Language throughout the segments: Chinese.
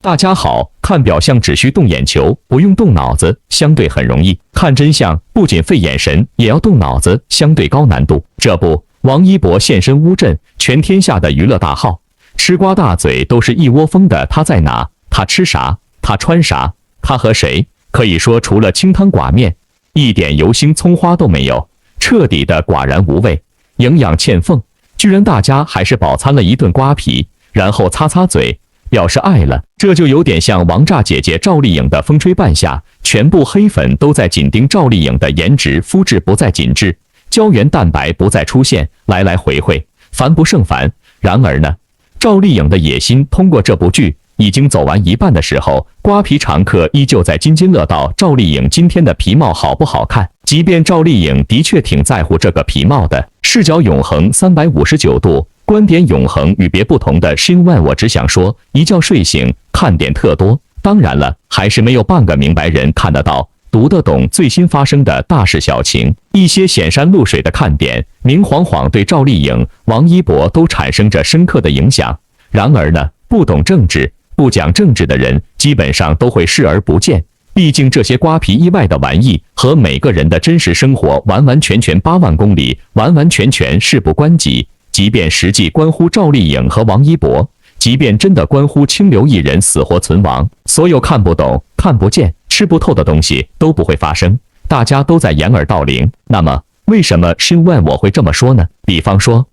大家好，看表象只需动眼球，不用动脑子，相对很容易；看真相不仅费眼神，也要动脑子，相对高难度。这不，王一博现身乌镇，全天下的娱乐大号、吃瓜大嘴都是一窝蜂的。他在哪？他吃啥？他穿啥？他和谁？可以说，除了清汤寡面，一点油腥葱花都没有，彻底的寡然无味，营养欠奉。居然大家还是饱餐了一顿瓜皮，然后擦擦嘴，表示爱了。这就有点像王炸姐姐赵丽颖的风吹半夏，全部黑粉都在紧盯赵丽颖的颜值，肤质不再紧致，胶原蛋白不再出现，来来回回，烦不胜烦。然而呢，赵丽颖的野心通过这部剧已经走完一半的时候，瓜皮常客依旧在津津乐道赵丽颖今天的皮貌好不好看。即便赵丽颖的确挺在乎这个皮貌的，视角永恒359度，观点永恒与别不同的是因为我只想说，一觉睡醒看点特多。当然了，还是没有半个明白人看得到、读得懂最新发生的大事小情。一些显山露水的看点，明晃晃对赵丽颖、王一博都产生着深刻的影响。然而呢，不懂政治、不讲政治的人基本上都会视而不见，毕竟这些瓜皮以外的玩意和每个人的真实生活完完全全8万公里，完完全全事不关己。即便实际关乎赵丽颖和王一博，即便真的关乎清流艺人死活存亡，所有看不懂、看不见、吃不透的东西都不会发生，大家都在掩耳盗铃。那么为什么新问我会这么说呢？比方说，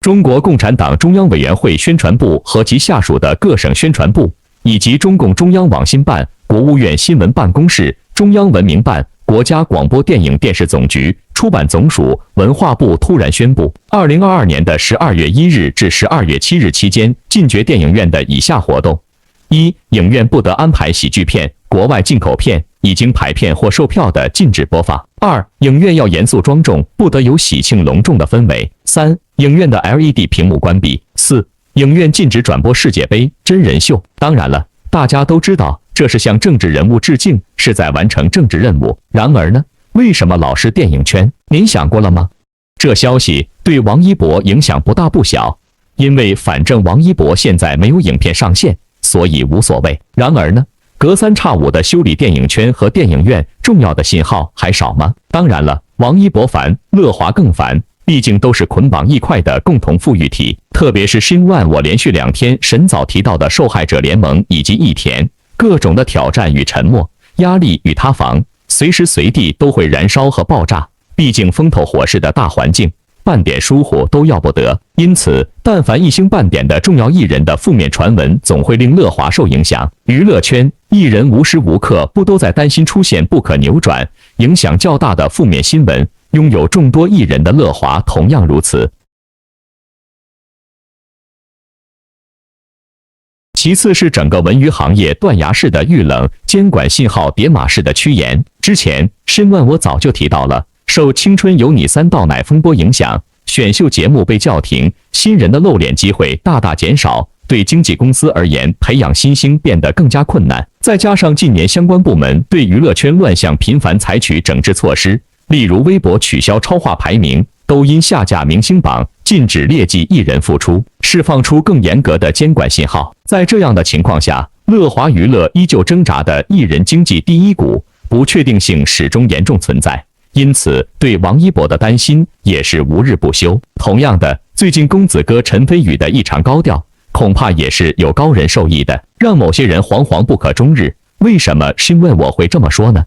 中国共产党中央委员会宣传部和其下属的各省宣传部，以及中共中央网信办、国务院新闻办公室、中央文明办、国家广播电影电视总局、出版总署、文化部突然宣布，2022年的12月1日至12月7日期间，禁绝电影院的以下活动：一、影院不得安排喜剧片、国外进口片，已经排片或售票的禁止播放。二、影院要严肃庄重，不得有喜庆隆重的氛围。三、影院的 LED 屏幕关闭。四、影院禁止转播世界杯、真人秀。当然了，大家都知道这是向政治人物致敬，是在完成政治任务。然而呢，为什么老是电影圈？您想过了吗？这消息对王一博影响不大不小，因为反正王一博现在没有影片上线，所以无所谓。然而呢，隔三差五的修理电影圈和电影院，重要的信号还少吗？当然了，王一博烦，乐华更烦，毕竟都是捆绑一块的共同富裕体。特别是新万我连续2天神早提到的受害者联盟以及益田，各种的挑战与沉默、压力与塌房，随时随地都会燃烧和爆炸。毕竟风头火势的大环境，半点疏忽都要不得。因此，但凡一星半点的重要艺人的负面传闻，总会令乐华受影响。娱乐圈艺人无时无刻不都在担心出现不可扭转、影响较大的负面新闻。拥有众多艺人的乐华同样如此。其次是整个文娱行业断崖式的遇冷，监管信号叠码式的趋严。之前深问我早就提到了，受《青春有你3》倒奶风波影响，选秀节目被叫停，新人的露脸机会大大减少，对经纪公司而言，培养新星变得更加困难。再加上近年相关部门对娱乐圈乱象频繁采取整治措施，例如微博取消超话排名，抖音下架明星榜，禁止劣迹艺人复出，释放出更严格的监管信号。在这样的情况下，乐华娱乐依旧挣扎的艺人经济第一股，不确定性始终严重存在。因此，对王一博的担心也是无日不休。同样的，最近公子哥陈飞宇的异常高调，恐怕也是有高人授意的，让某些人惶惶不可终日。为什么新问我会这么说呢？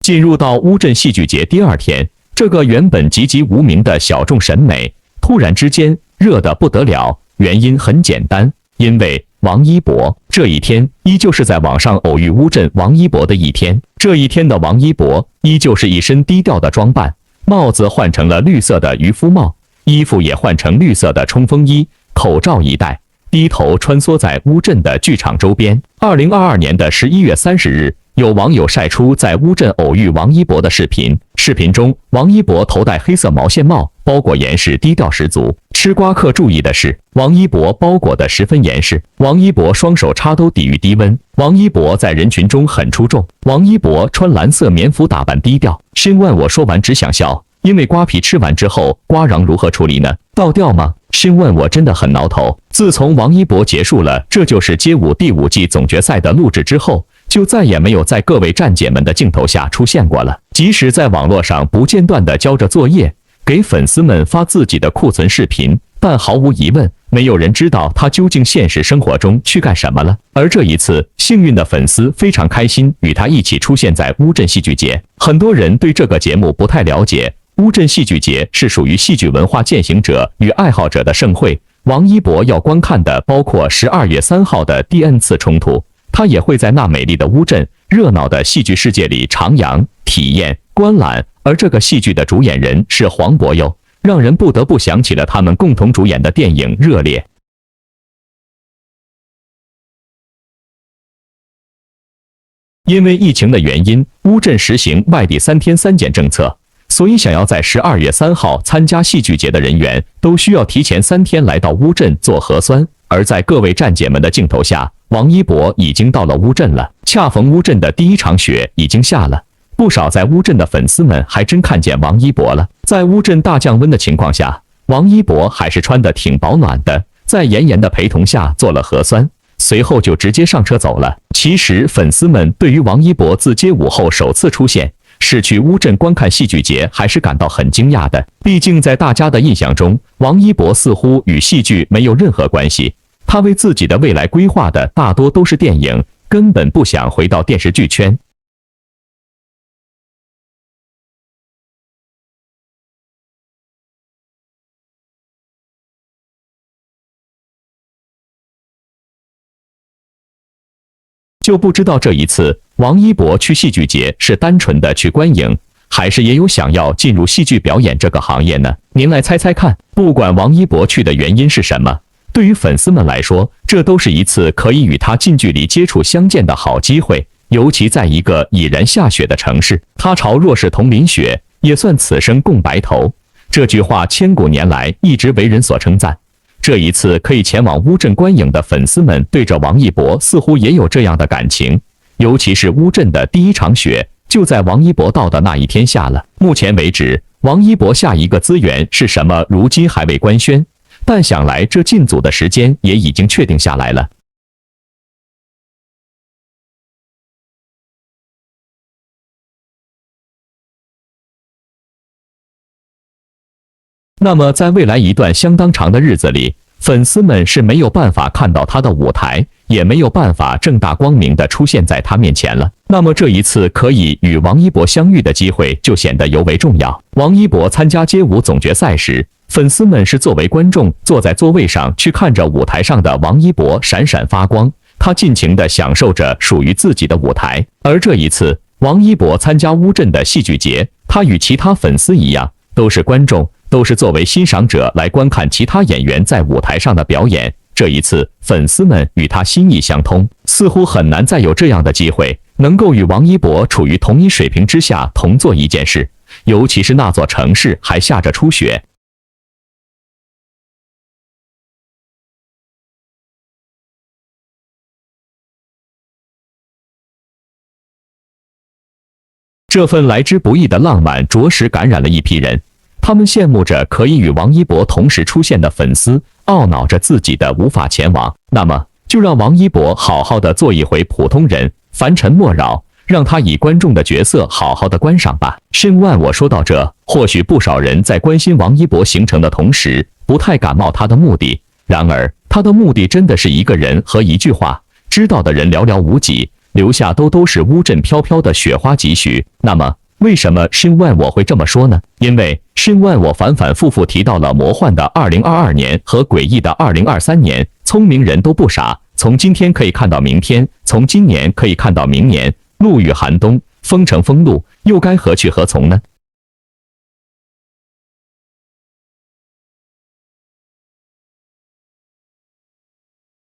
进入到乌镇戏剧节第2天，这个原本籍籍无名的小众审美，突然之间热得不得了。原因很简单，因为王一博这一天依旧是在网上偶遇乌镇王一博的一天。这一天的王一博依旧是一身低调的装扮，帽子换成了绿色的渔夫帽，衣服也换成绿色的冲锋衣，口罩一戴，低头穿梭在乌镇的剧场周边。2022年的11月30日，有网友晒出在乌镇偶遇王一博的视频。视频中，王一博头戴黑色毛线帽，包裹严实，低调十足。吃瓜客注意的是，王一博包裹得十分严实。王一博双手插兜抵御低温。王一博在人群中很出众。王一博穿蓝色棉服打扮低调。深万我说完只想笑，因为瓜皮吃完之后，瓜瓤如何处理呢？倒掉吗？申问我真的很挠头。自从王一博结束了《这就是街舞》第5季总决赛的录制之后，就再也没有在各位站姐们的镜头下出现过了。即使在网络上不间断地交着作业，给粉丝们发自己的库存视频，但毫无疑问，没有人知道他究竟现实生活中去干什么了。而这一次，幸运的粉丝非常开心，与他一起出现在乌镇戏剧节。很多人对这个节目不太了解，乌镇戏剧节是属于戏剧文化践行者与爱好者的盛会。王一博要观看的包括12月3号的第 N 次冲突，他也会在那美丽的乌镇、热闹的戏剧世界里徜徉、体验、观览。而这个戏剧的主演人是黄渤佑，让人不得不想起了他们共同主演的电影《热烈》。因为疫情的原因，乌镇实行外地3天3检政策，所以想要在12月3号参加戏剧节的人员都需要提前3天来到乌镇做核酸。而在各位站姐们的镜头下，王一博已经到了乌镇了。恰逢乌镇的第1场雪已经下了，不少在乌镇的粉丝们还真看见王一博了。在乌镇大降温的情况下，王一博还是穿得挺保暖的，在严严的陪同下做了核酸，随后就直接上车走了。其实粉丝们对于王一博自街舞后首次出现，是去乌镇观看戏剧节，还是感到很惊讶的。毕竟在大家的印象中，王一博似乎与戏剧没有任何关系，他为自己的未来规划的大多都是电影，根本不想回到电视剧圈。就不知道这一次王一博去戏剧节是单纯的去观影，还是也有想要进入戏剧表演这个行业呢？您来猜猜看。不管王一博去的原因是什么，对于粉丝们来说，这都是一次可以与他近距离接触相见的好机会。尤其在一个已然下雪的城市，他朝若是同淋雪，也算此生共白头。这句话千古年来一直为人所称赞。这一次可以前往乌镇观影的粉丝们对着王一博似乎也有这样的感情，尤其是乌镇的第1场雪就在王一博到的那一天下了。目前为止，王一博下一个资源是什么，如今还未官宣，但想来这进组的时间也已经确定下来了。那么在未来一段相当长的日子里，粉丝们是没有办法看到他的舞台，也没有办法正大光明地出现在他面前了。那么这一次可以与王一博相遇的机会就显得尤为重要。王一博参加街舞总决赛时，粉丝们是作为观众坐在座位上去看着舞台上的王一博闪闪发光，他尽情地享受着属于自己的舞台。而这一次，王一博参加乌镇的戏剧节，他与其他粉丝一样，都是观众，都是作为欣赏者来观看其他演员在舞台上的表演。这一次，粉丝们与他心意相通，似乎很难再有这样的机会，能够与王一博处于同一水平之下同做一件事，尤其是那座城市还下着初雪。这份来之不易的浪漫着实感染了一批人。他们羡慕着可以与王一博同时出现的粉丝，懊恼着自己的无法前往。那么，就让王一博好好的做一回普通人，凡尘莫扰，让他以观众的角色好好的观赏吧。申万，我说到这，或许不少人在关心王一博行程的同时，不太感冒他的目的。然而，他的目的真的是一个人和一句话，知道的人寥寥无几，留下都是乌镇飘飘的雪花几许。那么，为什么申万我会这么说呢？因为申万我反反复复提到了魔幻的2022年和诡异的2023年，聪明人都不傻，从今天可以看到明天，从今年可以看到明年。陆雨寒冬，风城风露，又该何去何从呢？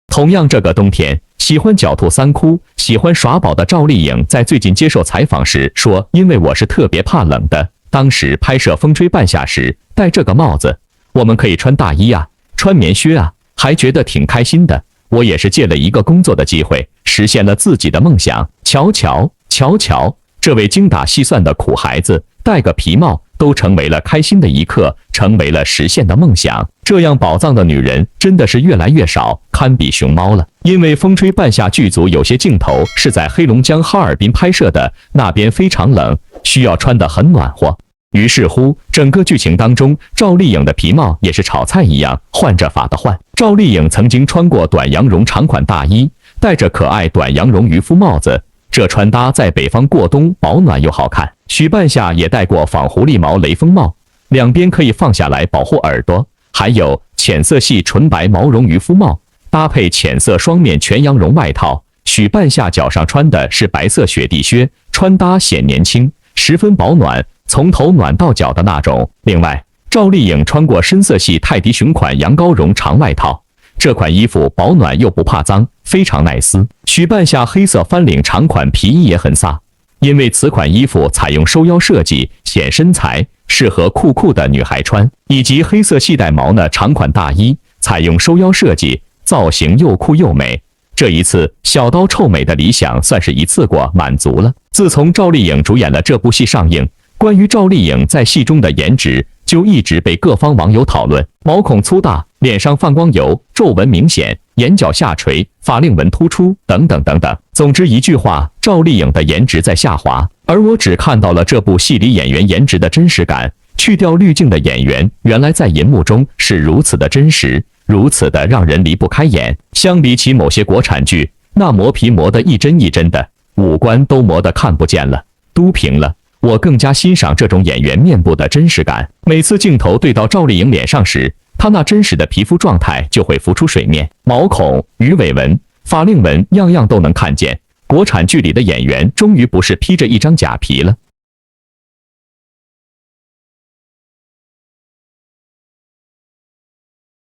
同样这个冬天，喜欢狡兔三窟、喜欢耍宝的赵丽颖在最近接受采访时说：“因为我是特别怕冷的，当时拍摄《风吹半夏》时戴这个帽子，我们可以穿大衣啊，穿棉靴啊，还觉得挺开心的。我也是借了一个工作的机会，实现了自己的梦想。瞧瞧，瞧瞧，这位精打细算的苦孩子，戴个皮帽，都成为了开心的一刻，成为了实现的梦想。这样宝藏的女人真的是越来越少，堪比熊猫了。因为《风吹半夏》剧组有些镜头是在黑龙江哈尔滨拍摄的，那边非常冷，需要穿得很暖和。于是乎，整个剧情当中，赵丽颖的皮帽也是炒菜一样换着法的换。赵丽颖曾经穿过短羊绒长款大衣，戴着可爱短羊绒渔夫帽子，这穿搭在北方过冬保暖又好看。许半夏也戴过仿狐狸毛雷锋帽，两边可以放下来保护耳朵，还有浅色系纯白毛绒渔夫帽，搭配浅色双面全羊绒外套。许半夏脚上穿的是白色雪地靴，穿搭显年轻，十分保暖，从头暖到脚的那种。另外，赵丽颖穿过深色系泰迪熊款羊羔绒长外套，这款衣服保暖又不怕脏，非常耐撕。许半夏黑色翻领长款皮衣也很飒，因为此款衣服采用收腰设计，显身材，适合酷酷的女孩穿。以及黑色细带毛呢长款大衣，采用收腰设计，造型又酷又美。这一次小刀臭美的理想算是一次过满足了。自从赵丽颖主演了这部戏上映，关于赵丽颖在戏中的颜值就一直被各方网友讨论。毛孔粗大，脸上泛光油，皱纹明显，眼角下垂，法令纹突出，等等等等。总之一句话，赵丽颖的颜值在下滑。而我只看到了这部戏里演员颜值的真实感，去掉滤镜的演员，原来在银幕中是如此的真实，如此的让人离不开眼。相比起某些国产剧，那磨皮磨得一针一针的，五官都磨得看不见了，都平了。我更加欣赏这种演员面部的真实感。每次镜头对到赵丽颖脸上时，她那真实的皮肤状态就会浮出水面，毛孔、鱼尾纹、法令纹，样样都能看见。国产剧里的演员终于不是披着一张假皮了。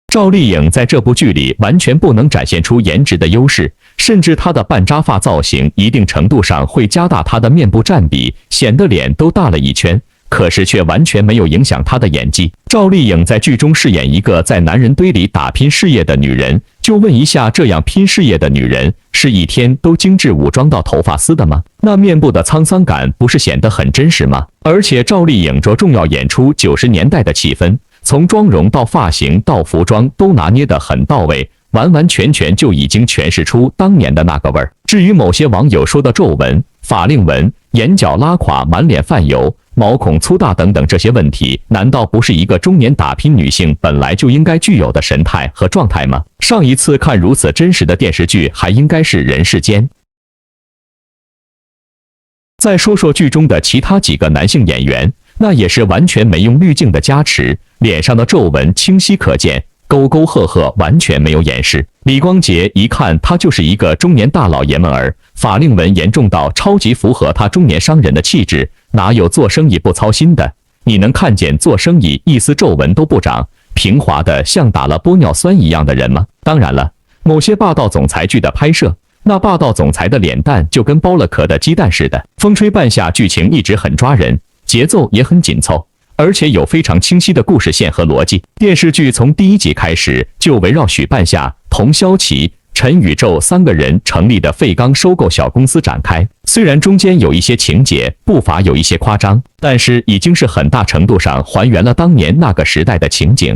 赵丽颖在这部剧里完全不能展现出颜值的优势，甚至她的半扎发造型一定程度上会加大她的面部占比，显得脸都大了一圈，可是却完全没有影响她的演技。赵丽颖在剧中饰演一个在男人堆里打拼事业的女人，就问一下，这样拼事业的女人是一天都精致武装到头发丝的吗？那面部的沧桑感不是显得很真实吗？而且赵丽颖着重要演出90年代的气氛，从妆容到发型到服装都拿捏得很到位，完完全全就已经诠释出当年的那个味儿。至于某些网友说的皱纹、法令纹、眼角拉垮、满脸泛油、毛孔粗大等等这些问题，难道不是一个中年打拼女性本来就应该具有的神态和状态吗？上一次看如此真实的电视剧还应该是《人世间》。再说说剧中的其他几个男性演员，那也是完全没用滤镜的加持，脸上的皱纹清晰可见，沟沟壑壑完全没有掩饰。李光洁一看他就是一个中年大老爷们儿，法令纹严重到超级符合他中年商人的气质，哪有做生意不操心的？你能看见做生意一丝皱纹都不长，平滑的像打了玻尿酸一样的人吗？当然了，某些霸道总裁剧的拍摄，那霸道总裁的脸蛋就跟剥了壳的鸡蛋似的。风吹半夏剧情一直很抓人，节奏也很紧凑，而且有非常清晰的故事线和逻辑。电视剧从第1集开始就围绕许半夏、童潇齐、陈宇宙3个人成立的废钢收购小公司展开。虽然中间有一些情节不乏有一些夸张，但是已经是很大程度上还原了当年那个时代的情景。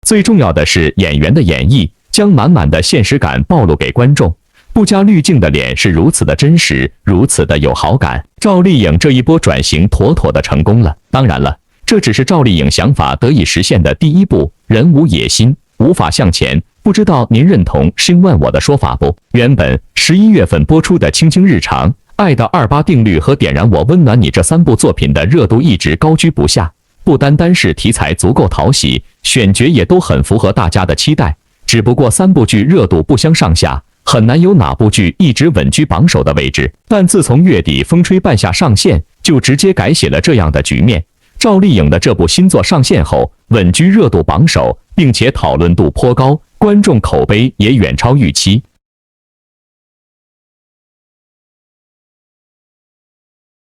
最重要的是演员的演绎，将满满的现实感暴露给观众。不加滤镜的脸是如此的真实，如此的有好感。赵丽颖这一波转型妥妥的成功了。当然了，这只是赵丽颖想法得以实现的第一步，人无野心，无法向前。不知道您认同申万我的说法不？原本11月份播出的《卿卿日常》、《爱的28定律》和《点燃我温暖你》这3部作品的热度一直高居不下。不单单是题材足够讨喜，选角也都很符合大家的期待。只不过3部剧热度不相上下，很难有哪部剧一直稳居榜首的位置。但自从月底《风吹半夏》上线，就直接改写了这样的局面。赵丽颖的这部新作上线后，稳居热度榜首，并且讨论度颇高，观众口碑也远超预期。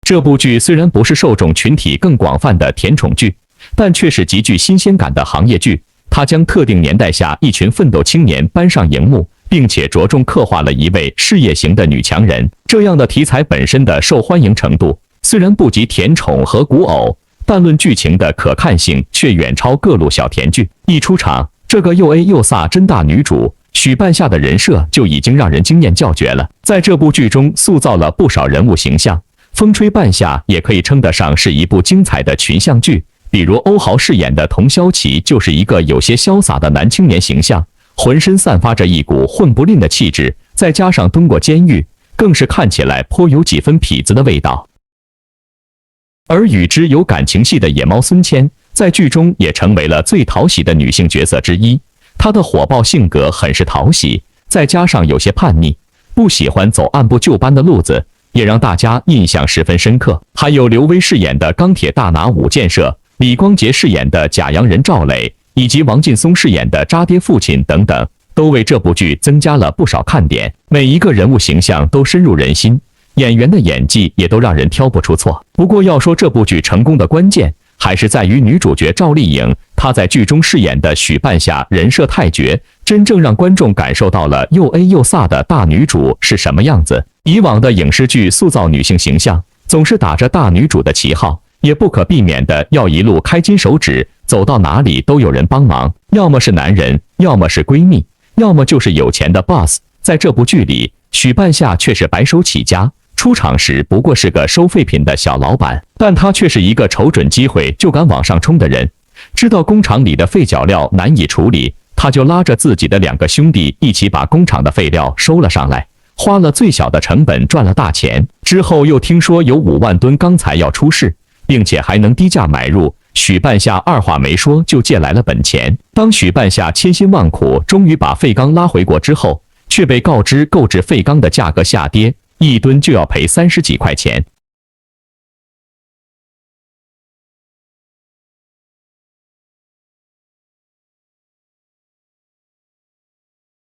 这部剧虽然不是受众群体更广泛的甜宠剧，但却是极具新鲜感的行业剧。它将特定年代下一群奋斗青年搬上荧幕，并且着重刻画了一位事业型的女强人。这样的题材本身的受欢迎程度虽然不及甜宠和古偶，但论剧情的可看性却远超各路小甜剧。一出场，这个又 A 又飒真大女主许半夏的人设就已经让人惊艳叫绝了。在这部剧中塑造了不少人物形象，风吹半夏也可以称得上是一部精彩的群像剧。比如欧豪饰演的童潇齐就是一个有些潇洒的男青年形象，浑身散发着一股混不吝的气质，再加上蹲过监狱，更是看起来颇有几分痞子的味道。而与之有感情戏的野猫孙千，在剧中也成为了最讨喜的女性角色之一。她的火爆性格很是讨喜，再加上有些叛逆，不喜欢走按部就班的路子，也让大家印象十分深刻。还有刘威饰演的钢铁大拿武建设，李光洁饰演的假洋人赵磊，以及王劲松饰演的渣爹父亲等等，都为这部剧增加了不少看点。每一个人物形象都深入人心，演员的演技也都让人挑不出错。不过要说这部剧成功的关键，还是在于女主角赵丽颖，她在剧中饰演的许半夏人设太绝，真正让观众感受到了又 A 又飒的大女主是什么样子。以往的影视剧塑造女性形象，总是打着大女主的旗号，也不可避免的要一路开金手指，走到哪里都有人帮忙，要么是男人，要么是闺蜜，要么就是有钱的 boss。在这部剧里，许半夏却是白手起家，出场时不过是个收废品的小老板，但他却是一个瞅准机会就敢往上冲的人。知道工厂里的废脚料难以处理，他就拉着自己的2个兄弟一起把工厂的废料收了上来，花了最小的成本赚了大钱。之后又听说有5万吨钢材要出事，并且还能低价买入，许半夏二话没说就借来了本钱。当许半夏千辛万苦终于把废钢拉回国之后，却被告知购置废钢的价格下跌，1吨就要赔30几块钱。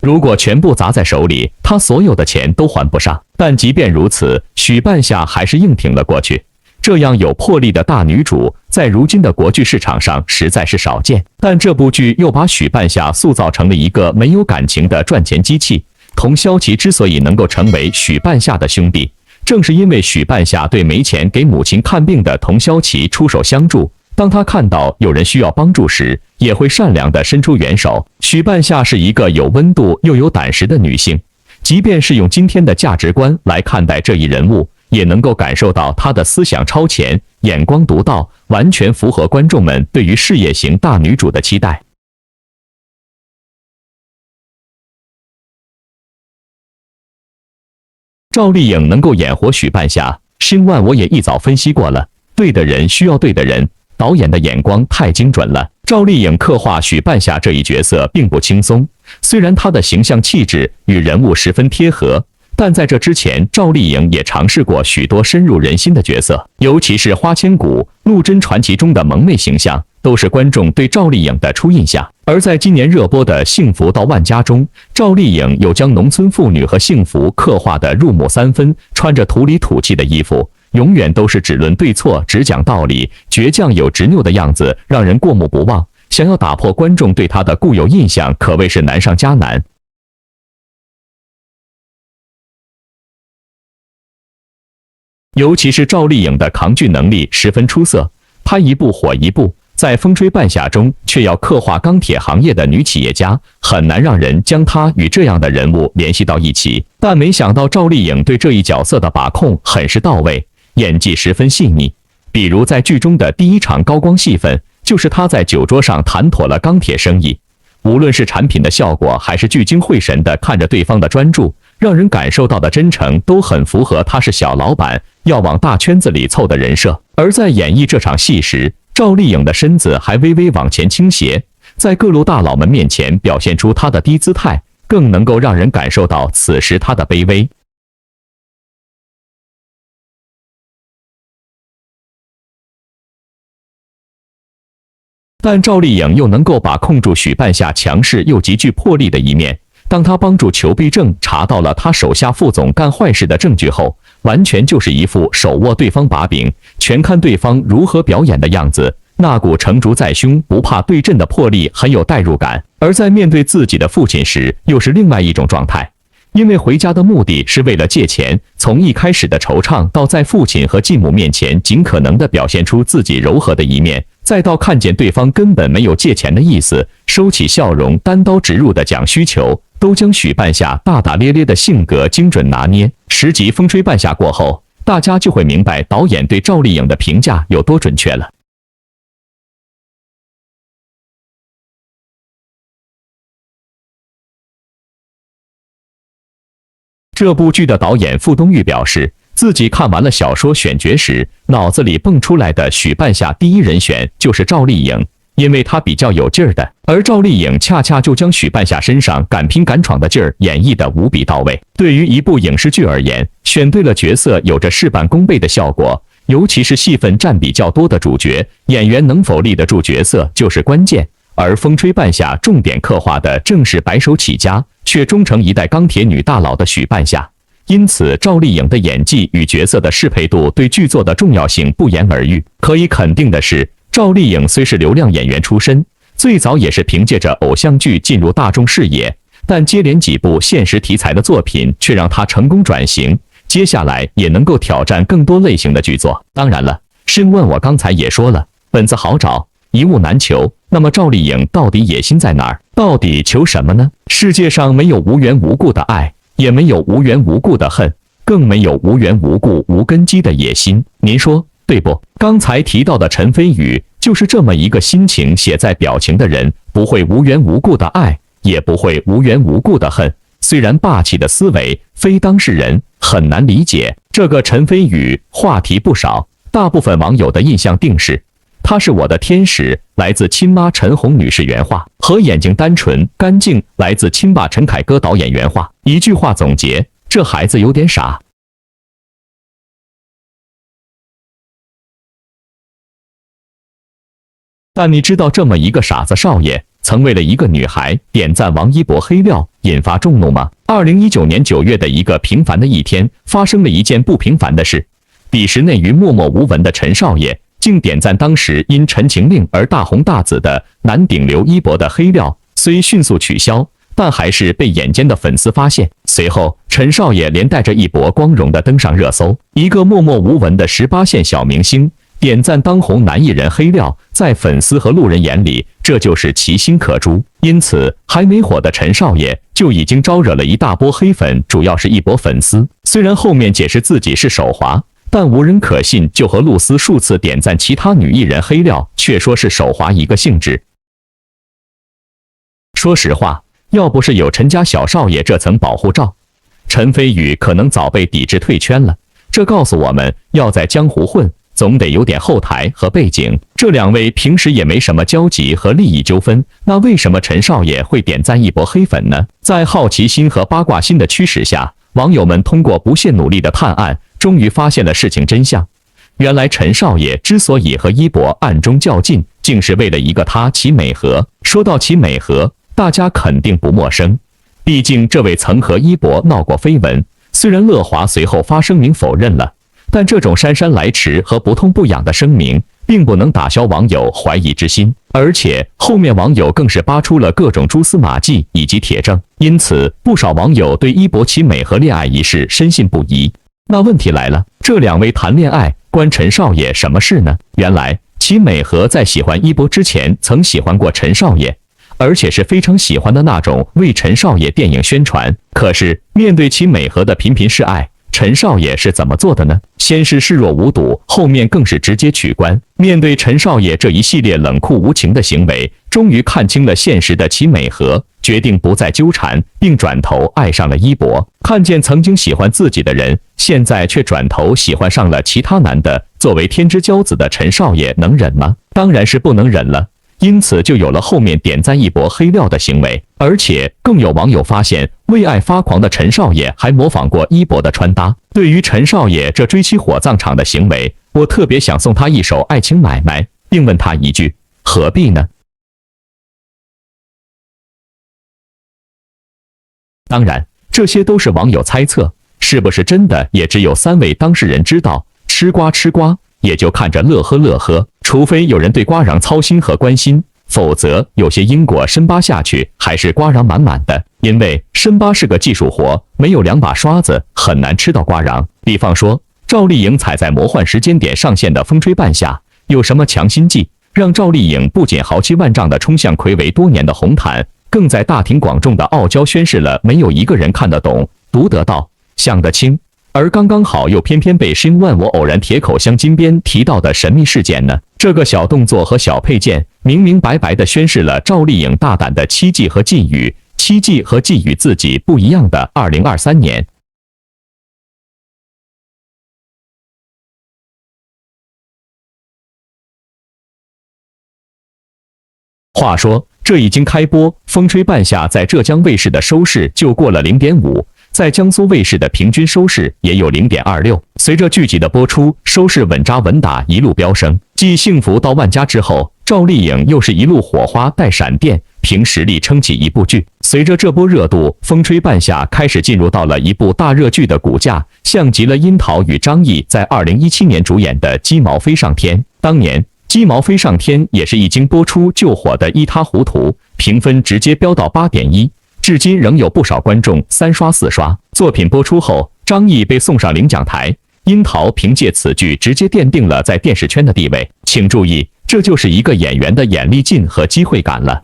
如果全部砸在手里，他所有的钱都还不上。但即便如此，许半夏还是硬挺了过去。这样有魄力的大女主，在如今的国剧市场上实在是少见。但这部剧又把许半夏塑造成了一个没有感情的赚钱机器。童潇齐之所以能够成为许半夏的兄弟，正是因为许半夏对没钱给母亲看病的童潇齐出手相助。当他看到有人需要帮助时，也会善良地伸出援手。许半夏是一个有温度又有胆识的女性，即便是用今天的价值观来看待这一人物，也能够感受到她的思想超前，眼光独到，完全符合观众们对于事业型大女主的期待。赵丽颖能够演活许半夏，星万我也一早分析过了，对的人需要对的人，导演的眼光太精准了。赵丽颖刻画许半夏这一角色并不轻松，虽然她的形象气质与人物十分贴合，但在这之前，赵丽颖也尝试过许多深入人心的角色，尤其是《花千骨》《陆贞传奇》中的萌妹形象，都是观众对赵丽颖的初印象。而在今年热播的《幸福到万家》中，赵丽颖又将农村妇女和幸福刻画得入木三分，穿着土里土气的衣服，永远都是只论对错，只讲道理，倔强有执拗的样子让人过目不忘。想要打破观众对她的固有印象，可谓是难上加难。尤其是赵丽颖的抗拒能力十分出色，拍一部火一部。在《风吹半夏》中，却要刻画钢铁行业的女企业家，很难让人将她与这样的人物联系到一起。但没想到赵丽颖对这一角色的把控很是到位，演技十分细腻。比如在剧中的第一场高光戏份，就是她在酒桌上谈妥了钢铁生意。无论是产品的效果，还是聚精会神地看着对方的专注，让人感受到的真诚，都很符合她是小老板要往大圈子里凑的人设。而在演绎这场戏时，赵丽颖的身子还微微往前倾斜，在各路大佬们面前表现出她的低姿态，更能够让人感受到此时她的卑微。但赵丽颖又能够把控住许半夏强势又极具魄力的一面。当她帮助裘必正查到了他手下副总干坏事的证据后，完全就是一副手握对方把柄，全看对方如何表演的样子，那股成竹在胸、不怕对阵的魄力很有代入感，而在面对自己的父亲时，又是另外一种状态。因为回家的目的是为了借钱，从一开始的惆怅到在父亲和继母面前尽可能地表现出自己柔和的一面，再到看见对方根本没有借钱的意思，收起笑容，单刀直入地讲需求，都将许半夏大大咧咧的性格精准拿捏。10集风吹半夏过后，大家就会明白导演对赵丽颖的评价有多准确了。这部剧的导演傅东玉表示，自己看完了小说选角时，脑子里蹦出来的许半夏第一人选就是赵丽颖，因为她比较有劲儿的，而赵丽颖恰恰就将许半夏身上敢拼敢闯的劲儿演绎得无比到位。对于一部影视剧而言，选对了角色有着事半功倍的效果，尤其是戏份占比较多的主角，演员能否立得住角色就是关键。而风吹半夏重点刻画的正是白手起家却终成一代钢铁女大佬的许半夏，因此赵丽颖的演技与角色的适配度对剧作的重要性不言而喻。可以肯定的是，赵丽颖虽是流量演员出身，最早也是凭借着偶像剧进入大众视野，但接连几部现实题材的作品却让她成功转型，接下来也能够挑战更多类型的剧作。当然了，试问我刚才也说了，本子好找，一物难求。那么赵丽颖到底野心在哪儿？到底求什么呢？世界上没有无缘无故的爱，也没有无缘无故的恨，更没有无缘无故无根基的野心。您说对不？刚才提到的陈飞宇就是这么一个心情写在表情的人，不会无缘无故的爱，也不会无缘无故的恨。虽然霸气的思维非当事人很难理解，这个陈飞宇话题不少，大部分网友的印象定是他是我的天使，来自亲妈陈红女士原话，和眼睛单纯干净，来自亲爸陈凯歌导演原话。一句话总结，这孩子有点傻。但你知道这么一个傻子少爷曾为了一个女孩点赞王一博黑料，引发众怒吗？2019年9月的一个平凡的一天，发生了一件不平凡的事。彼时内娱默默无闻的陈少爷竟点赞当时因《陈情令》而大红大紫的男顶刘一博的黑料，虽迅速取消，但还是被眼尖的粉丝发现。随后，陈少爷连带着一博光荣地登上热搜。一个默默无闻的18线小明星点赞当红男艺人黑料，在粉丝和路人眼里，这就是其心可诛。因此，还没火的陈少爷就已经招惹了一大波黑粉，主要是一博粉丝。虽然后面解释自己是手滑，但无人可信，就和露丝数次点赞其他女艺人黑料，却说是手滑一个性质。说实话，要不是有陈家小少爷这层保护罩，陈飞宇可能早被抵制退圈了。这告诉我们，要在江湖混，总得有点后台和背景。这两位平时也没什么交集和利益纠纷，那为什么陈少爷会点赞一波黑粉呢？在好奇心和八卦心的驱使下，网友们通过不懈努力的探案，终于发现了事情真相。原来陈少爷之所以和一博暗中较劲，竟是为了一个他齐美和。说到齐美和，大家肯定不陌生，毕竟这位曾和一博闹过绯闻。虽然乐华随后发声明否认了，但这种姗姗来迟和不痛不痒的声明，并不能打消网友怀疑之心。而且后面网友更是扒出了各种蛛丝马迹以及铁证，因此不少网友对一博齐美和恋爱一事深信不疑。那问题来了，这两位谈恋爱关陈少爷什么事呢？原来齐美和在喜欢一博之前曾喜欢过陈少爷，而且是非常喜欢的那种，为陈少爷电影宣传。可是面对齐美和的频频示爱，陈少爷是怎么做的呢？先是视若无睹，后面更是直接取关。面对陈少爷这一系列冷酷无情的行为，终于看清了现实的齐美和，决定不再纠缠，并转头爱上了一博。看见曾经喜欢自己的人，现在却转头喜欢上了其他男的，作为天之骄子的陈少爷能忍吗？当然是不能忍了。因此就有了后面点赞一博黑料的行为。而且更有网友发现，为爱发狂的陈少爷还模仿过一博的穿搭。对于陈少爷这追妻火葬场的行为，我特别想送他一首《爱情买卖》，并问他一句：何必呢？当然，这些都是网友猜测，是不是真的也只有3位当事人知道。吃瓜吃瓜，也就看着乐呵乐呵。除非有人对瓜瓤操心和关心，否则有些因果深扒下去还是瓜瓤满满的。因为深扒是个技术活，没有2把刷子很难吃到瓜瓤。比方说，赵丽颖踩在魔幻时间点上线的风吹半夏，有什么强心剂，让赵丽颖不仅豪气万丈地冲向睽违多年的红毯，更在大庭广众的傲娇宣示了没有一个人看得懂、读得到、想得清。而刚刚好又偏偏被申万我偶然铁口镶金边提到的神秘事件呢？这个小动作和小配件，明明白白地宣示了赵丽颖大胆的期冀和寄语，期冀和寄语自己不一样的2023年。话说，这已经开播，风吹半夏在浙江卫视的收视就过了0.5。在江苏卫视的平均收视也有0.26。随着剧集的播出，收视稳扎稳打，一路飙升。继《幸福到万家》之后，赵丽颖又是一路火花带闪电，凭实力撑起一部剧。随着这波热度，《风吹半夏》开始进入到了一部大热剧的骨架，像极了樱桃与张译在2017年主演的《鸡毛飞上天》。当年《鸡毛飞上天》也是一经播出就火得一塌糊涂，评分直接飙到8.1。至今仍有不少观众3刷4刷。作品播出后，张译被送上领奖台，樱桃凭借此剧直接奠定了在电视圈的地位。请注意，这就是一个演员的眼力劲和机会感了。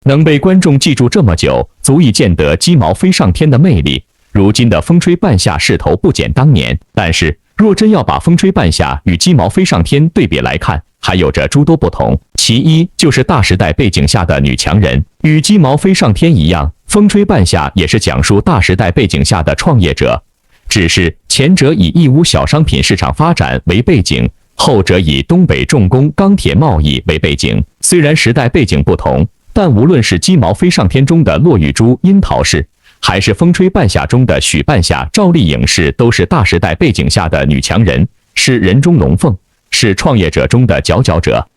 能被观众记住这么久，足以见得鸡毛飞上天的魅力。如今的风吹半夏势头不减当年，但是若真要把风吹半夏与鸡毛飞上天对比来看，还有着诸多不同。其一就是大时代背景下的女强人，与鸡毛飞上天一样，风吹半夏也是讲述大时代背景下的创业者，只是前者以义乌小商品市场发展为背景，后者以东北重工钢铁贸易为背景。虽然时代背景不同，但无论是鸡毛飞上天中的骆玉珠、樱桃氏，还是风吹半夏中的许半夏、赵丽颖氏，都是大时代背景下的女强人，是人中龙凤，是创业者中的佼佼者。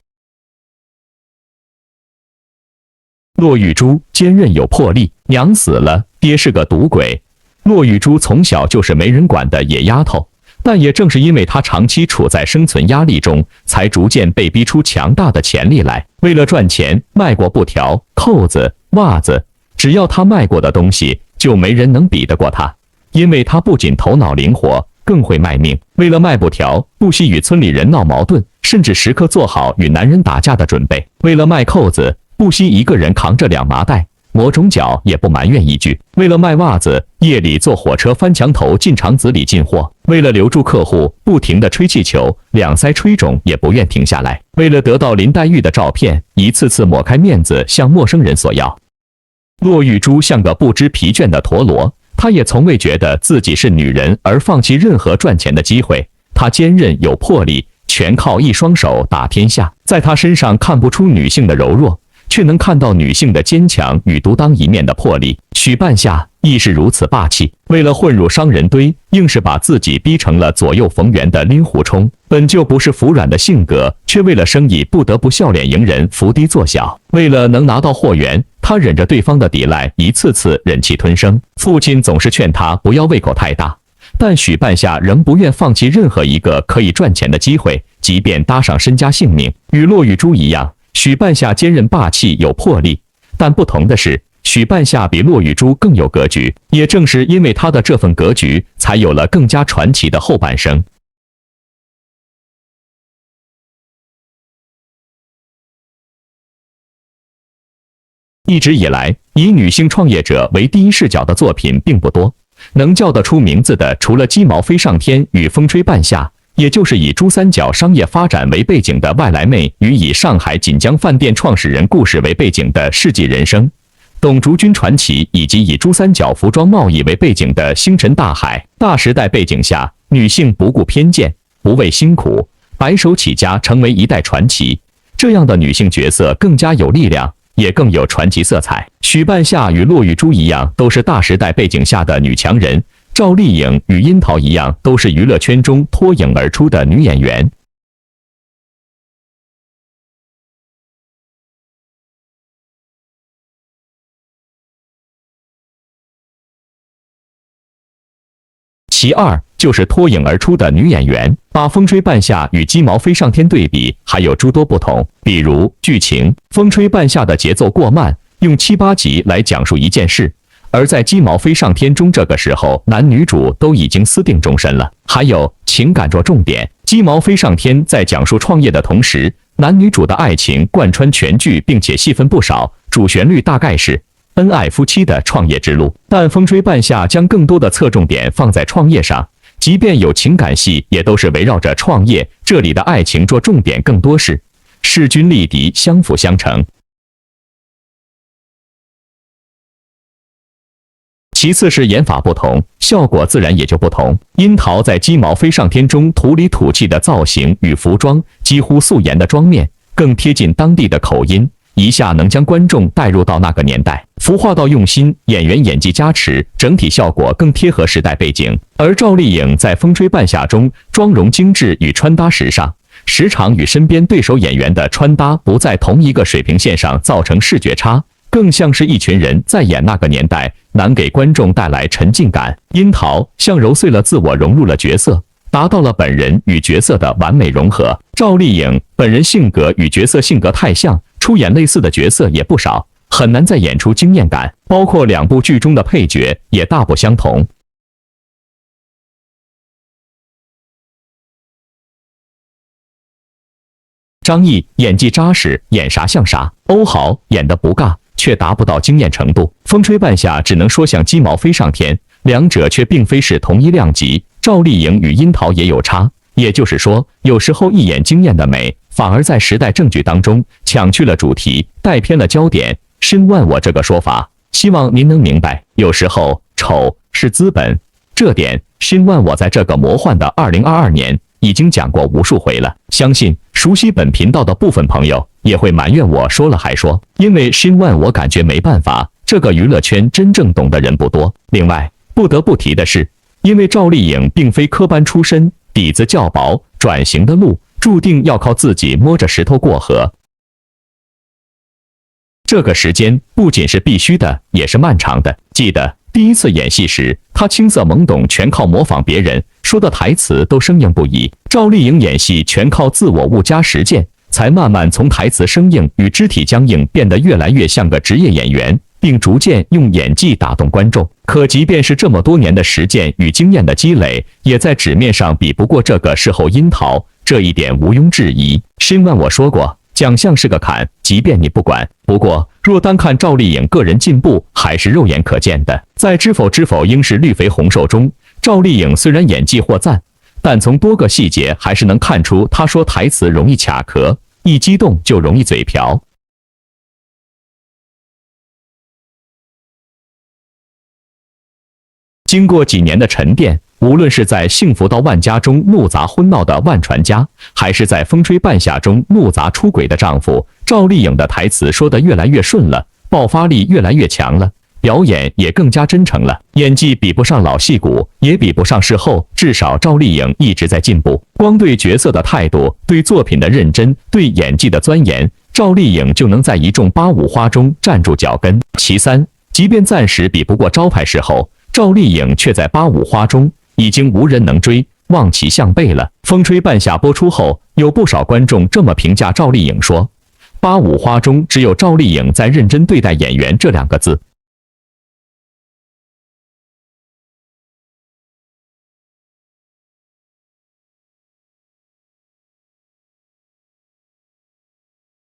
骆玉珠坚韧有魄力，娘死了，爹是个赌鬼。骆玉珠从小就是没人管的野丫头，但也正是因为她长期处在生存压力中，才逐渐被逼出强大的潜力来。为了赚钱，卖过布条、扣子、袜子，只要她卖过的东西，就没人能比得过她。因为她不仅头脑灵活，更会卖命。为了卖布条，不惜与村里人闹矛盾，甚至时刻做好与男人打架的准备。为了卖扣子，不惜一个人扛着2麻袋，磨肿脚也不埋怨一句。为了卖袜子，夜里坐火车翻墙头进厂子里进货。为了留住客户，不停地吹气球，2腮吹肿也不愿停下来。为了得到林黛玉的照片，一次次抹开面子向陌生人索要。骆玉珠像个不知疲倦的陀螺，她也从未觉得自己是女人而放弃任何赚钱的机会。她坚韧有魄力，全靠一双手打天下。在她身上看不出女性的柔弱，却能看到女性的坚强与独当一面的魄力。许半夏亦是如此霸气，为了混入商人堆，硬是把自己逼成了左右逢源的令狐冲。本就不是服软的性格，却为了生意不得不笑脸迎人，伏低作小。为了能拿到货源，他忍着对方的抵赖，一次次忍气吞声。父亲总是劝他不要胃口太大，但许半夏仍不愿放弃任何一个可以赚钱的机会，即便搭上身家性命。与骆玉珠一样，许半夏坚韧霸气有魄力，但不同的是，许半夏比骆玉珠更有格局。也正是因为他的这份格局，才有了更加传奇的后半生。一直以来，以女性创业者为第一视角的作品并不多，能叫得出名字的，除了鸡毛飞上天与风吹半夏，也就是以珠三角商业发展为背景的外来妹与以上海锦江饭店创始人故事为背景的世纪人生，董竹君传奇，以及以珠三角服装贸易为背景的星辰大海。大时代背景下，女性不顾偏见，不畏辛苦，白手起家，成为一代传奇。这样的女性角色更加有力量，也更有传奇色彩。许半夏与骆玉珠一样，都是大时代背景下的女强人。赵丽颖与樱桃一样，都是娱乐圈中脱颖而出的女演员。其二就是脱颖而出的女演员，把《风吹半夏》与《鸡毛飞上天》对比，还有诸多不同。比如剧情，《风吹半夏》的节奏过慢，用7、8集来讲述一件事。而在《鸡毛飞上天》中，这个时候男女主都已经私定终身了。还有情感着重点，《鸡毛飞上天》在讲述创业的同时，男女主的爱情贯穿全剧，并且戏份不少，主旋律大概是恩爱夫妻的创业之路。但《风吹半夏》将更多的侧重点放在创业上，即便有情感戏，也都是围绕着创业。这里的爱情着重点更多是势均力敌，相辅相成。其次是演法不同，效果自然也就不同。樱桃在《鸡毛飞上天》中土里土气的造型与服装，几乎素颜的妆面，更贴近当地的口音，一下能将观众带入到那个年代。服化道用心，演员演技加持，整体效果更贴合时代背景。而赵丽颖在《风吹半夏》中，妆容精致与穿搭时尚，时常与身边对手演员的穿搭不在同一个水平线上，造成视觉差。更像是一群人在演那个年代，难给观众带来沉浸感。樱桃像揉碎了自我，融入了角色，达到了本人与角色的完美融合。赵丽颖本人性格与角色性格太像，出演类似的角色也不少，很难再演出惊艳感。包括2部剧中的配角也大不相同。张译演技扎实，演啥像啥；欧豪演得不尬，却达不到惊艳程度。风吹半夏只能说像鸡毛飞上天，两者却并非是同一量级。赵丽颖与樱桃也有差，也就是说，有时候一眼惊艳的美，反而在时代正剧当中抢去了主题，带偏了焦点。深谙我这个说法，希望您能明白。有时候丑是资本，这点深谙我在这个魔幻的2022年已经讲过无数回了，相信熟悉本频道的部分朋友也会埋怨我说了还说，因为深谙我感觉没办法，这个娱乐圈真正懂的人不多。另外不得不提的是，因为赵丽颖并非科班出身，底子较薄，转型的路注定要靠自己摸着石头过河。这个时间不仅是必须的，也是漫长的。记得第一次演戏时，她青涩懵懂，全靠模仿别人，说的台词都生硬不已。赵丽颖演戏全靠自我悟加实践，才慢慢从台词生硬与肢体僵硬变得越来越像个职业演员，并逐渐用演技打动观众。可即便是这么多年的实践与经验的积累，也在纸面上比不过这个事后樱桃，这一点毋庸置疑。深谙我说过，奖项是个坎，即便你不管。不过若单看赵丽颖个人进步，还是肉眼可见的。在《知否知否应是绿肥红瘦》中，赵丽颖虽然演技获赞，但从多个细节还是能看出她说台词容易卡壳，一激动就容易嘴瓢。经过几年的沉淀，无论是在《幸福到万家》中怒砸婚闹的万传家，还是在《风吹半夏》中怒砸出轨的丈夫，赵丽颖的台词说得越来越顺了，爆发力越来越强了，表演也更加真诚了。演技比不上老戏骨，也比不上事后，至少赵丽颖一直在进步。光对角色的态度，对作品的认真，对演技的钻研，赵丽颖就能在一众八五花中站住脚跟。其三，即便暂时比不过招牌事后，赵丽颖却在八五花中已经无人能追，望其项背了。风吹半夏播出后，有不少观众这么评价赵丽颖说：八五花中只有赵丽颖在认真对待演员这2个字。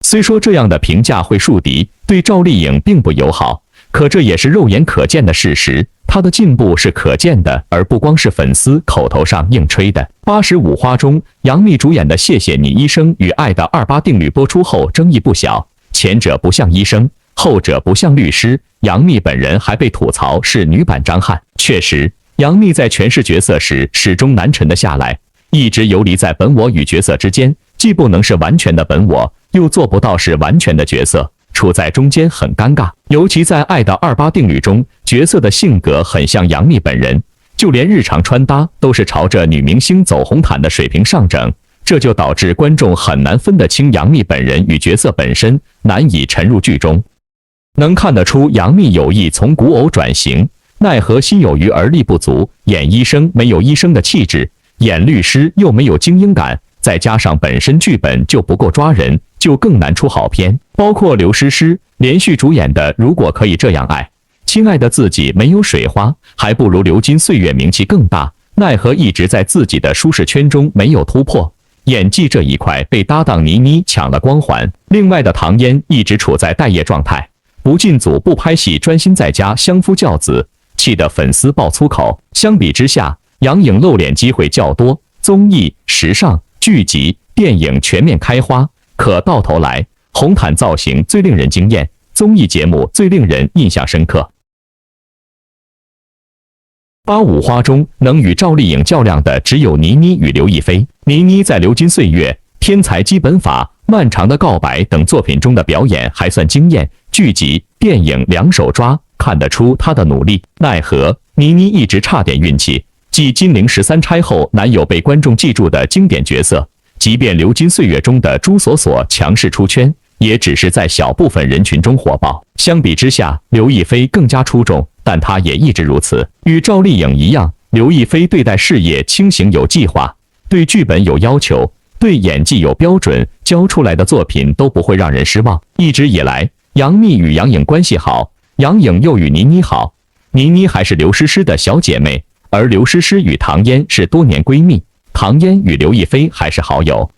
虽说这样的评价会树敌，对赵丽颖并不友好，可这也是肉眼可见的事实。她的进步是可见的，而不光是粉丝口头上硬吹的。85花中，杨幂主演的《谢谢你医生》与《爱的28定律》播出后争议不小，前者不像医生，后者不像律师，杨幂本人还被吐槽是女版张翰。确实，杨幂在诠释角色时始终难沉得下来，一直游离在本我与角色之间，既不能是完全的本我，又做不到是完全的角色，处在中间很尴尬。尤其在《爱的28定律》中，角色的性格很像杨幂本人，就连日常穿搭都是朝着女明星走红毯的水平上整，这就导致观众很难分得清杨幂本人与角色本身，难以沉入剧中。能看得出杨幂有意从古偶转型，奈何心有余而力不足，演医生没有医生的气质，演律师又没有精英感，再加上本身剧本就不够抓人，就更难出好片。包括刘诗诗连续主演的《如果可以这样爱》，亲爱的自己没有水花，还不如流金岁月名气更大，奈何一直在自己的舒适圈中没有突破。演技这一块被搭档倪妮抢了光环，另外的唐嫣一直处在待业状态，不进组不拍戏，专心在家相夫教子，气得粉丝爆粗口。相比之下，杨颖露脸机会较多，综艺、时尚、剧集、电影全面开花，可到头来，红毯造型最令人惊艳，综艺节目最令人印象深刻。八五花中能与赵丽颖较量的只有倪妮与刘亦菲。倪妮在《流金岁月》《天才基本法》《漫长的告白》等作品中的表演还算惊艳，剧集、电影两手抓，看得出她的努力。奈何倪妮一直差点运气，继金陵13钗后难有被观众记住的经典角色。即便《流金岁月》中的朱锁锁强势出圈，也只是在小部分人群中火爆。相比之下，刘亦菲更加出众，但她也一直如此。与赵丽颖一样，刘亦菲对待事业清醒有计划，对剧本有要求，对演技有标准，交出来的作品都不会让人失望。一直以来，杨幂与杨颖关系好，杨颖又与倪妮好，倪妮还是刘诗诗的小姐妹，而刘诗诗与唐嫣是多年闺蜜，唐嫣与刘亦菲还是好友。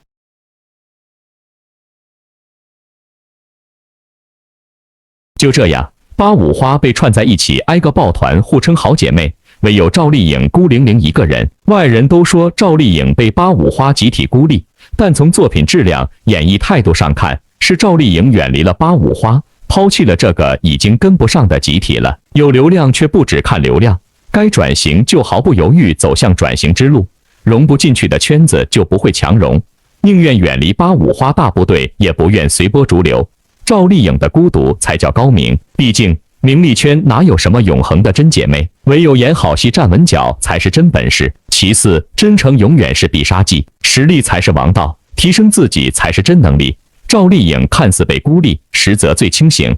就这样，八五花被串在一起，挨个抱团，互称好姐妹。唯有赵丽颖孤零零一个人。外人都说赵丽颖被八五花集体孤立，但从作品质量、演绎态度上看，是赵丽颖远离了八五花，抛弃了这个已经跟不上的集体了。有流量却不只看流量，该转型就毫不犹豫走向转型之路，融不进去的圈子就不会强融，宁愿远离八五花大部队，也不愿随波逐流。赵丽颖的孤独才叫高明，毕竟名利圈哪有什么永恒的真姐妹，唯有演好戏站稳脚才是真本事。其次，真诚永远是必杀技，实力才是王道，提升自己才是真能力。赵丽颖看似被孤立，实则最清醒。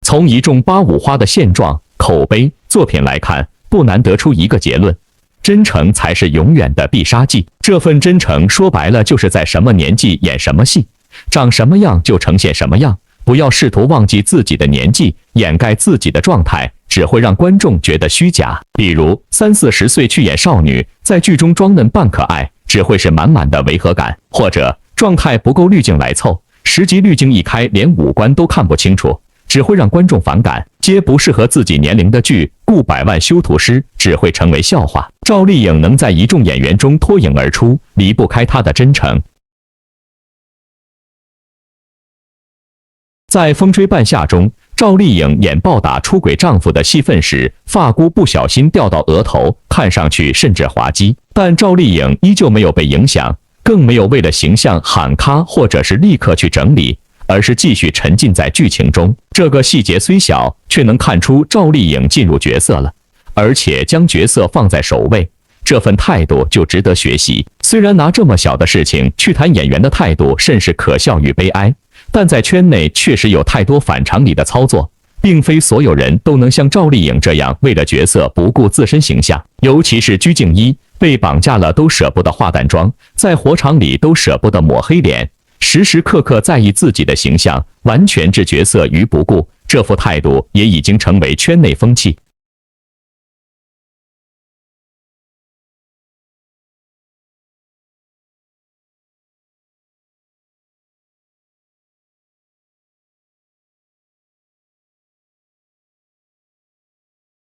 从一众八五花的现状、口碑、作品来看，不难得出一个结论：真诚才是永远的必杀技。这份真诚说白了就是在什么年纪演什么戏，长什么样就呈现什么样，不要试图忘记自己的年纪，掩盖自己的状态，只会让观众觉得虚假。比如30-40岁去演少女，在剧中装嫩扮可爱，只会是满满的违和感；或者状态不够滤镜来凑，10集滤镜一开，连五官都看不清楚，只会让观众反感。皆不适合自己年龄的剧，雇百万修图师只会成为笑话。赵丽颖能在一众演员中脱颖而出，离不开她的真诚。在《风吹半夏》中，赵丽颖演暴打出轨丈夫的戏份时，发箍不小心掉到额头，看上去甚至滑稽，但赵丽颖依旧没有被影响，更没有为了形象喊咔或者是立刻去整理，而是继续沉浸在剧情中。这个细节虽小，却能看出赵丽颖进入角色了，而且将角色放在首位，这份态度就值得学习。虽然拿这么小的事情去谈演员的态度，甚是可笑与悲哀，但在圈内确实有太多反常理的操作，并非所有人都能像赵丽颖这样为了角色不顾自身形象。尤其是鞠婧祎，被绑架了都舍不得化淡妆，在火场里都舍不得抹黑脸，时时刻刻在意自己的形象，完全置角色于不顾，这副态度也已经成为圈内风气。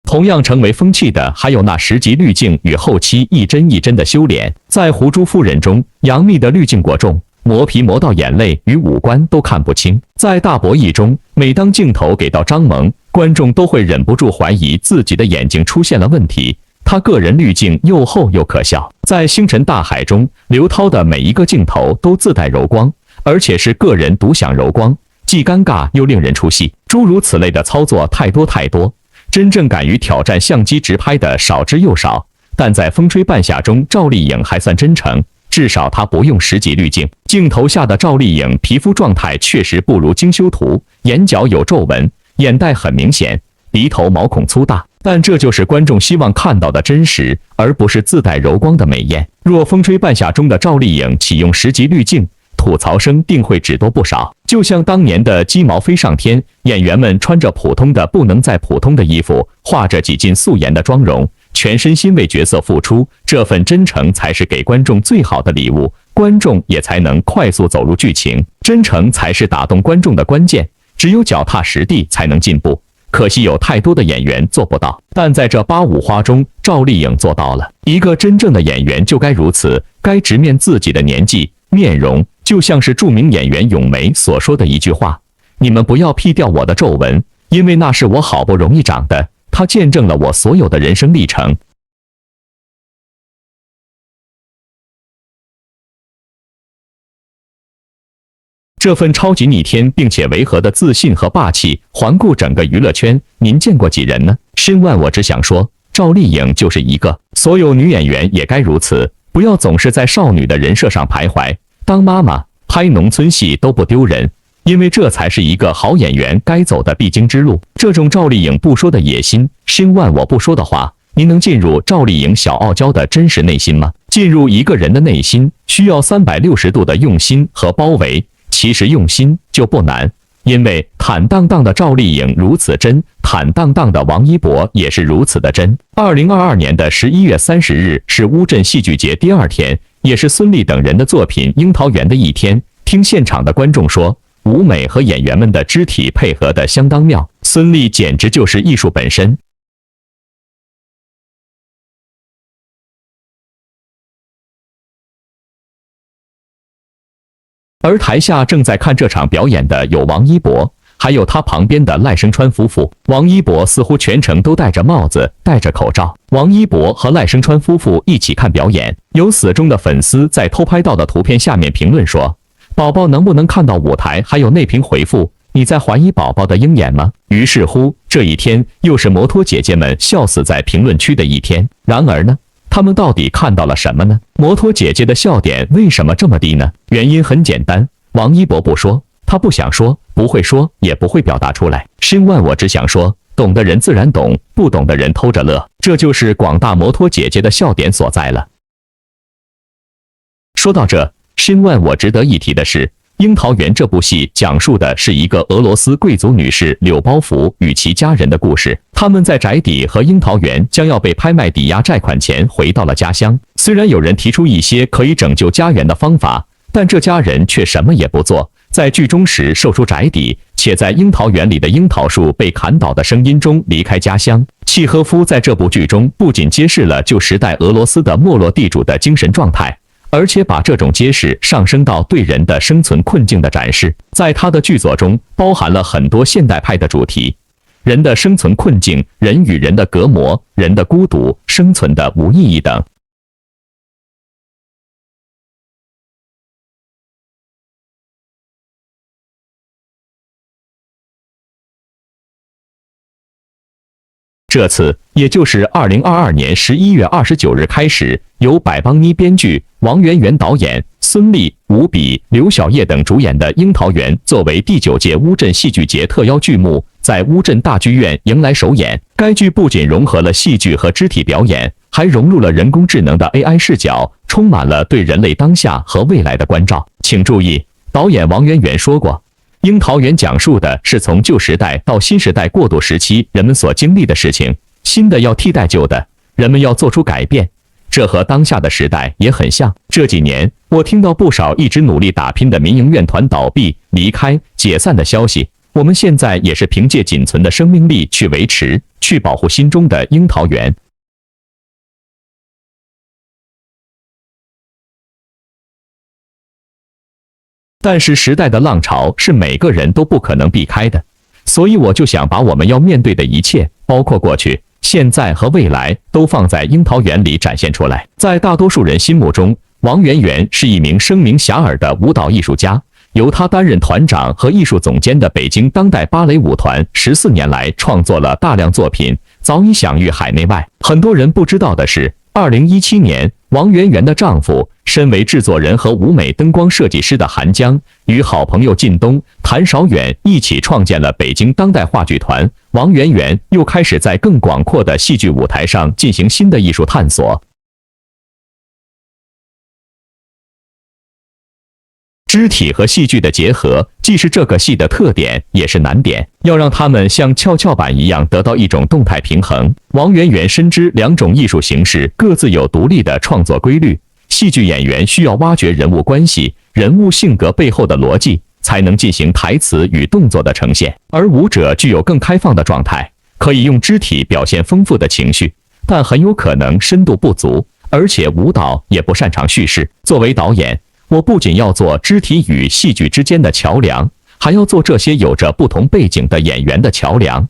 同样成为风气的还有那10集滤镜与后期一帧一帧的修脸。在《胡珠夫人》中，杨幂的滤镜过重，磨皮磨到眼泪与五官都看不清。在《大博弈》中，每当镜头给到张萌，观众都会忍不住怀疑自己的眼睛出现了问题。她个人滤镜又厚又可笑。在《星辰大海》中，刘涛的每一个镜头都自带柔光，而且是个人独享柔光，既尴尬又令人出戏。诸如此类的操作太多太多，真正敢于挑战相机直拍的少之又少。但在《风吹半夏》中，赵丽颖还算真诚，至少她不用10级滤镜。镜头下的赵丽颖皮肤状态确实不如精修图，眼角有皱纹，眼袋很明显，鼻头毛孔粗大。但这就是观众希望看到的真实，而不是自带柔光的美艳。若风吹半夏中的赵丽颖启用10级滤镜，吐槽声定会只多不少。就像当年的鸡毛飞上天，演员们穿着普通的不能再普通的衣服，画着几近素颜的妆容，全身心为角色付出，这份真诚才是给观众最好的礼物，观众也才能快速走入剧情。真诚才是打动观众的关键，只有脚踏实地才能进步。可惜有太多的演员做不到，但在这85花中，赵丽颖做到了。一个真正的演员就该如此，该直面自己的年纪、面容，就像是著名演员咏梅所说的一句话：“你们不要 P 掉我的皱纹，因为那是我好不容易长的，它见证了我所有的人生历程。”这份超级逆天并且违和的自信和霸气，环顾整个娱乐圈，您见过几人呢？深万我只想说，赵丽颖就是一个。所有女演员也该如此，不要总是在少女的人设上徘徊。当妈妈、拍农村戏都不丢人，因为这才是一个好演员该走的必经之路。这种赵丽颖不说的野心，深万我不说的话，您能进入赵丽颖小傲娇的真实内心吗？进入一个人的内心，需要360度的用心和包围。其实用心就不难，因为坦荡荡的赵丽颖如此真，坦荡荡的王一博也是如此的真。2022年的11月30日是乌镇戏剧节第2天，也是孙俪等人的作品《樱桃园》的一天。听现场的观众说，舞美和演员们的肢体配合得相当妙，孙俪简直就是艺术本身。而台下正在看这场表演的有王一博，还有他旁边的赖声川夫妇。王一博似乎全程都戴着帽子，戴着口罩。王一博和赖声川夫妇一起看表演，有死忠的粉丝在偷拍到的图片下面评论说：“宝宝能不能看到舞台？”还有内评回复：“你在怀疑宝宝的鹰眼吗？”于是乎，这一天又是摩托姐姐们笑死在评论区的一天。然而呢？他们到底看到了什么呢？摩托姐姐的笑点为什么这么低呢？原因很简单，王一博不说，他不想说，不会说，也不会表达出来。深万我只想说，懂的人自然懂，不懂的人偷着乐，这就是广大摩托姐姐的笑点所在了。说到这，深万我值得一提的是，《樱桃园》这部戏讲述的是一个俄罗斯贵族女士柳包福与其家人的故事。他们在宅邸和樱桃园将要被拍卖抵押债款前回到了家乡。虽然有人提出一些可以拯救家园的方法，但这家人却什么也不做。在剧中时售出宅邸，且在樱桃园里的樱桃树被砍倒的声音中离开家乡。契诃夫在这部剧中不仅揭示了旧时代俄罗斯的没落地主的精神状态，而且把这种揭示上升到对人的生存困境的展示。在他的剧作中包含了很多现代派的主题，人的生存困境、人与人的隔膜、人的孤独、生存的无意义等。这次，也就是2022年11月29日开始，由百邦妮编剧、王媛媛导演、孙俪、吴比、刘晓烨等主演的《樱桃园》作为第9届乌镇戏剧节特邀剧目，在乌镇大剧院迎来首演。该剧不仅融合了戏剧和肢体表演，还融入了人工智能的 AI 视角，充满了对人类当下和未来的关照。请注意，导演王媛媛说过，樱桃园讲述的是从旧时代到新时代过渡时期人们所经历的事情，新的要替代旧的，人们要做出改变，这和当下的时代也很像。这几年，我听到不少一直努力打拼的民营院团倒闭、离开、解散的消息，我们现在也是凭借仅存的生命力去维持、去保护心中的樱桃园。但是时代的浪潮是每个人都不可能避开的，所以我就想把我们要面对的一切，包括过去、现在和未来，都放在樱桃园里展现出来。在大多数人心目中，王媛媛是一名声名遐迩的舞蹈艺术家，由她担任团长和艺术总监的北京当代芭蕾舞团14年来创作了大量作品，早已享誉海内外。很多人不知道的是，2017年王媛媛的丈夫，身为制作人和舞美灯光设计师的韩江，与好朋友靳东、谭绍远一起创建了北京当代话剧团。王媛媛又开始在更广阔的戏剧舞台上进行新的艺术探索。肢体和戏剧的结合，既是这个戏的特点，也是难点。要让他们像跷跷板一样得到一种动态平衡。王媛媛深知两种艺术形式各自有独立的创作规律，戏剧演员需要挖掘人物关系、人物性格背后的逻辑，才能进行台词与动作的呈现。而舞者具有更开放的状态，可以用肢体表现丰富的情绪，但很有可能深度不足，而且舞蹈也不擅长叙事。作为导演，我不仅要做肢体与戏剧之间的桥梁，还要做这些有着不同背景的演员的桥梁。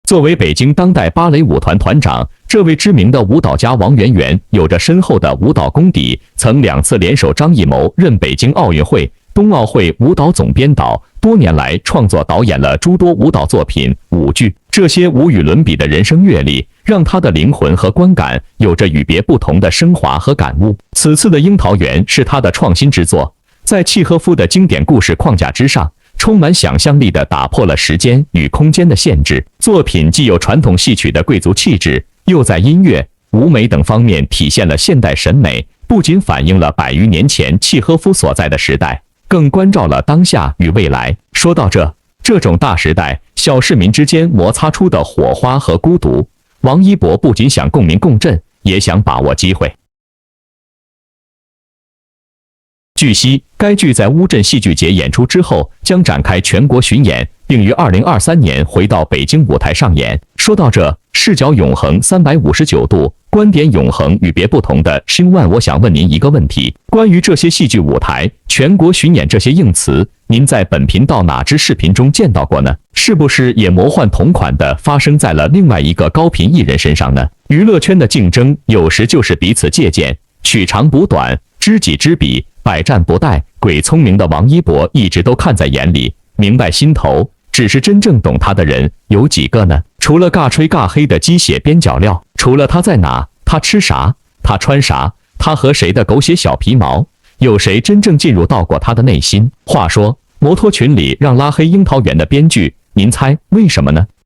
作为北京当代芭蕾舞团团长，这位知名的舞蹈家王媛媛有着深厚的舞蹈功底，曾2次联手张艺谋任北京奥运会、冬奥会舞蹈总编导，多年来创作导演了诸多舞蹈作品、舞剧。这些无与伦比的人生阅历，让他的灵魂和观感有着与别不同的升华和感悟。此次的《樱桃园》是他的创新之作，在契诃夫的经典故事框架之上，充满想象力地打破了时间与空间的限制。作品既有传统戏曲的贵族气质，又在音乐、舞美等方面体现了现代审美，不仅反映了100余年前契诃夫所在的时代，更关照了当下与未来。说到这种大时代小市民之间摩擦出的火花和孤独，王一博不仅想共鸣共振，也想把握机会。据悉，该剧在乌镇戏剧节演出之后，将展开全国巡演，并于2023年回到北京舞台上演。说到这，视角永恒359度，观点永恒与别不同的申万，我想问您一个问题：关于这些戏剧舞台、全国巡演这些硬词，您在本频道哪支视频中见到过呢？是不是也魔幻同款的发生在了另外一个高频艺人身上呢？娱乐圈的竞争有时就是彼此借鉴，取长补短，知己知彼，百战不殆。鬼聪明的王一博一直都看在眼里，明白心头，只是真正懂他的人有几个呢？除了尬吹尬黑的鸡血边角料，除了他在哪，他吃啥，他穿啥，他和谁的狗血小皮毛，有谁真正进入到过他的内心？话说，摩托群里让拉黑樱桃园的编剧，您猜为什么呢？